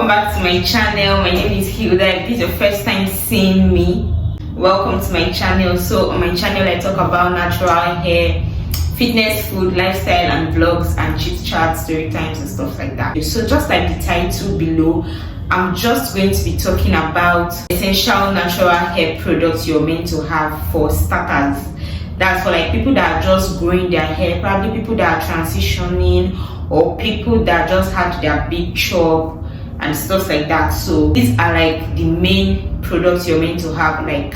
back to my channel. My name is Hilda. If this is your first time seeing me, welcome to my channel. So on my channel I talk about natural hair, fitness, food, lifestyle, and vlogs and chit chats, story times and stuff like that. So just like the title below, I'm just going to be talking about essential natural hair products you're meant to have for starters. That's for like people that are just growing their hair, probably people that are transitioning, or people that just had their big chop and stuff like that. So these are like the main products you're meant to have, like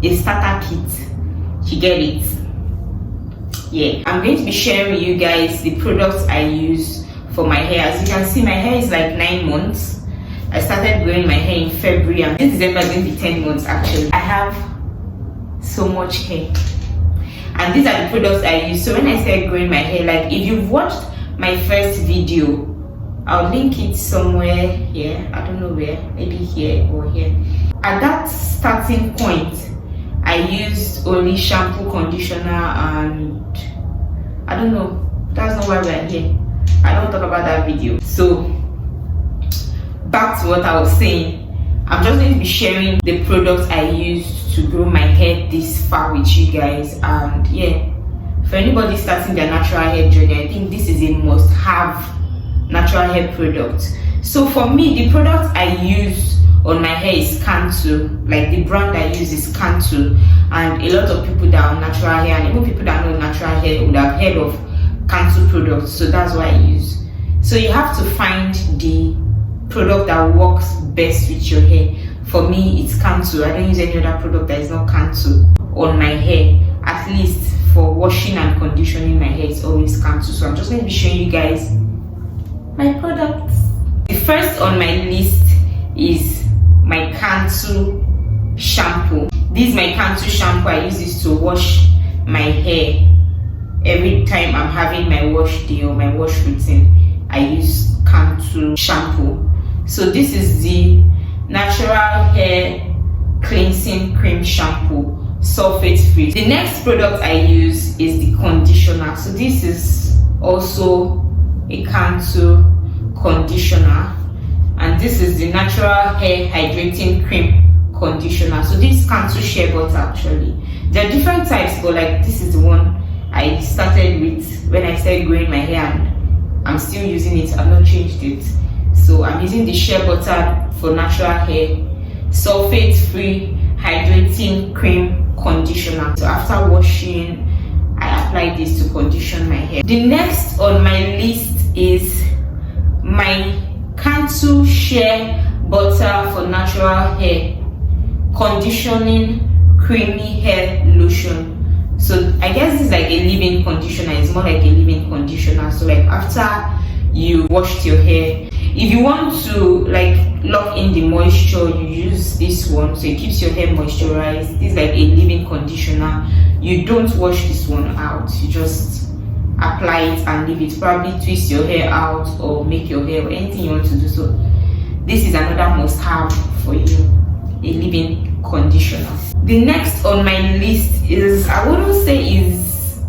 a starter kit. You get it? Yeah, I'm going to be sharing with you guys the products I use for my hair. As you can see, my hair is like 9 months. I started growing my hair in February, and this December is going to be 10 months actually. I have so much hair, and these are the products I use. So when I started growing my hair, like if you've watched my first video, I'll link it somewhere here, I don't know where, maybe here or here. At that starting point, I used only shampoo, conditioner, and I don't know, that's not why we're here. I don't talk about that video. So back to what I was saying, I'm just going to be sharing the products I used to grow my hair this far with you guys. And yeah, for anybody starting their natural hair journey, I think this is a must-have natural hair product. So for me, the product I use on my hair is Kanto. Like the brand I use is Kanto, and a lot of people that are natural hair, and even people that know natural hair, would have heard of Kanto products. So that's what I use. So you have to find the product that works best with your hair. For me, it's Kanto. I don't use any other product that is not Kanto on my hair. At least for washing and conditioning my hair, it's always Kanto. So I'm just going to be showing you guys my products. The first on my list is my Kanto shampoo. This is my Kanto shampoo. I use this to wash my hair every time I'm having my wash day or my wash routine. I use Kanto shampoo. So this is the natural hair cleansing cream shampoo, sulfate free. The next product I use is the conditioner. So this is also a Kanto conditioner, and this is the natural hair hydrating cream conditioner. So this is Kanto shea butter. Actually there are different types, but like this is the one I started with when I started growing my hair, and I'm still using it. I've not changed it. So I'm using the shea butter for natural hair, sulfate free hydrating cream conditioner. So after washing, I apply this to condition my hair. The next on my list is my Kanto shea butter for natural hair conditioning creamy hair lotion. So I guess this is like a leave-in conditioner. It's more like a leave-in conditioner. So like after you washed your hair, if you want to like lock in the moisture, you use this one, so it keeps your hair moisturized. This is like a leave-in conditioner. You don't wash this one out, you just apply it and leave it. Probably twist your hair out or make your hair or anything you want to do. So this is another must-have for you, a leave-in conditioner. The next on my list is, I wouldn't say is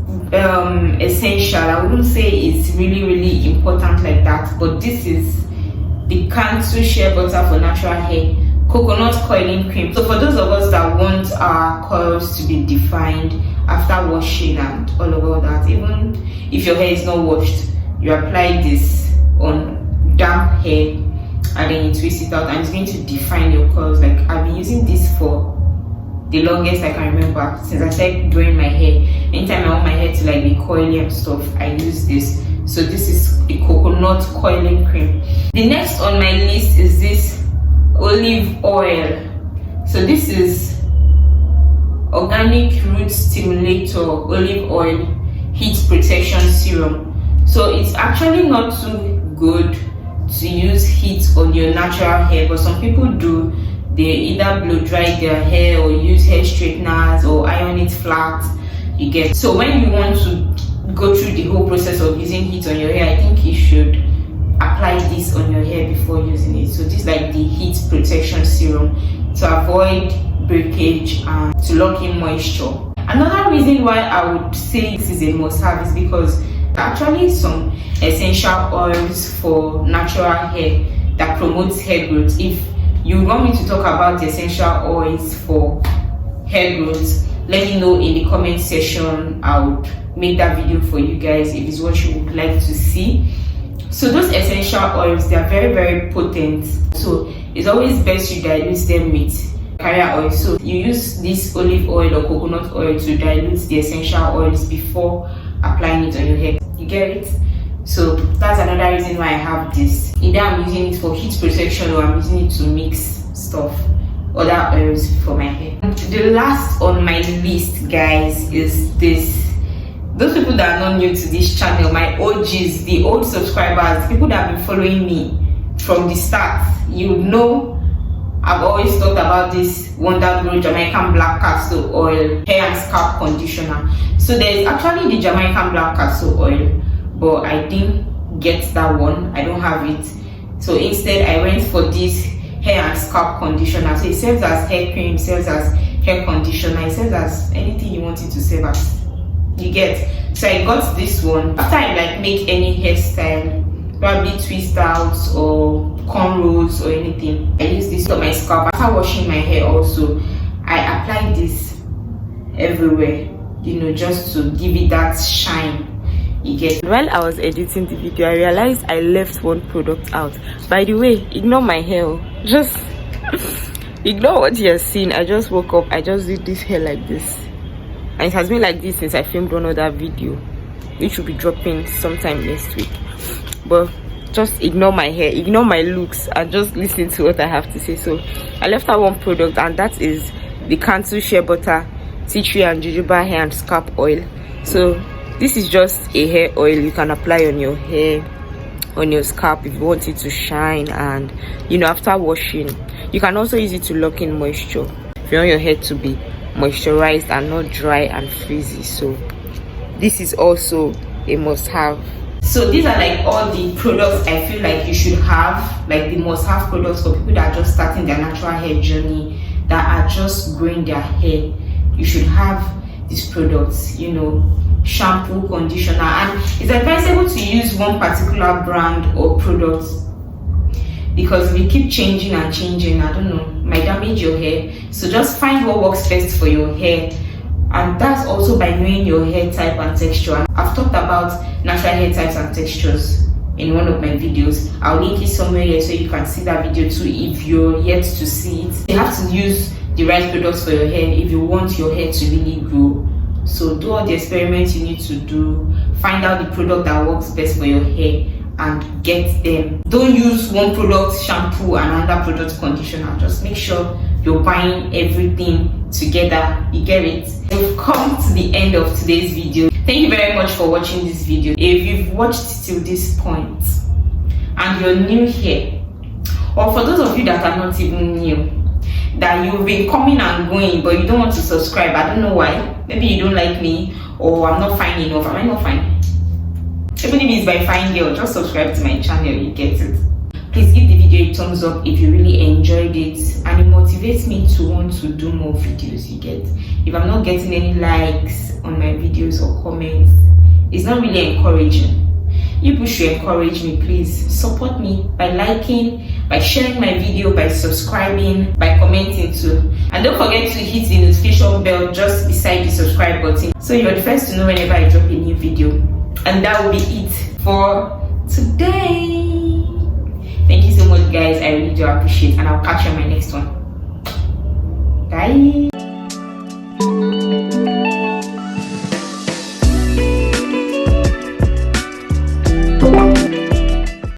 essential, I wouldn't say it's really important like that, but this is the Kanto shea butter for natural hair coconut coiling cream. So for those of us that want our coils to be defined after washing and all of that, even if your hair is not washed, you apply this on damp hair and then you twist it out, and it's going to define your coils. Like I've been using this for the longest I can remember, since I started growing my hair. Anytime I want my hair to like be coily and stuff, I use this. So this is a coconut coiling cream. The next on my list is this olive oil. So this is organic root stimulator olive oil heat protection serum. So it's actually not too good to use heat on your natural hair, but some people do. They either blow dry their hair or use hair straighteners or iron it flat, you get. So when you want to go through the whole process of using heat on your hair, I think you should apply this on your hair before using it. So this is like the heat protection serum to avoid breakage and to lock in moisture. Another reason why I would say this is a must-have is because actually some essential oils for natural hair that promotes hair growth. If you want me to talk about the essential oils for hair growth, let me know in the comment section. I would make that video for you guys if it's what you would like to see. So those essential oils, they are very, very potent, so it's always best you dilute them with carrier oil. So you use this olive oil or coconut oil to dilute the essential oils before applying it on your hair. You get it? So that's another reason why I have this. Either I'm using it for heat protection or I'm using it to mix stuff, other oils for my hair. The last on my list, guys, is this. Those people that are not new to this channel, my OGs, the old subscribers, the people that have been following me from the start, you know I've always talked about this Wonder Grow Jamaican Black Castle Oil hair and scalp conditioner. So there's actually the Jamaican Black Castle Oil, but I didn't get that one. I don't have it. So instead I went for this hair and scalp conditioner. So it serves as hair cream, serves as hair conditioner, it serves as anything you want it to serve as. You get? So I got this one after I like make any hairstyle, probably twist outs or cornrows or anything. I use this on my scalp. After washing my hair also, I apply this everywhere, you know, just to give it that shine. You get? While I was editing the video, I realized I left one product out. By the way, ignore my hair, just ignore what you're seeing. I just woke up, I just did this hair like this, and it has been like this since I filmed one other video, which will be dropping sometime next week. But just ignore my hair, ignore my looks, and just listen to what I have to say. So I left out one product, and that is the Kanto shea butter, tea tree and jojoba hair and scalp oil. So this is just a hair oil you can apply on your hair, on your scalp if you want it to shine. And you know, after washing, you can also use it to lock in moisture if you want your hair to be moisturized and not dry and frizzy. So this is also a must-have. So these are like all the products I feel like you should have, like the must-have products for people that are just starting their natural hair journey, that are just growing their hair. You should have these products, you know, shampoo, conditioner, and it's advisable to use one particular brand or product, because if you keep changing and changing, I don't know, might damage your hair. So just find what works best for your hair, and that's also by knowing your hair type and texture. I've talked about natural hair types and textures in one of my videos. I'll link it somewhere here so you can see that video too if you're yet to see it. You have to use the right products for your hair if you want your hair to really grow. So do all the experiments you need to do, find out the product that works best for your hair and get them. Don't use one product shampoo and another product conditioner. Just make sure you're buying everything together. You get it? We've come to the end of today's video. Thank you very much for watching this video. If you've watched till this point and you're new here, or for those of you that are not even new, that you've been coming and going but you don't want to subscribe, I don't know why. Maybe you don't like me, or I'm not fine enough. Am I not fine? Even if it's by fine girl, just subscribe to my channel. You get it? Please give the video a thumbs up if you really enjoyed it, and it motivates me to want to do more videos. You get? If I'm not getting any likes on my videos or comments, it's not really encouraging. You people should encourage me. Please support me by liking, by sharing my video, by subscribing, by commenting too. And don't forget to hit the notification bell just beside the subscribe button, so you're the first to know whenever I drop a new video. And that will be it for today. Thank you so much, guys. I really do appreciate it, and I'll catch you on my next one. Bye.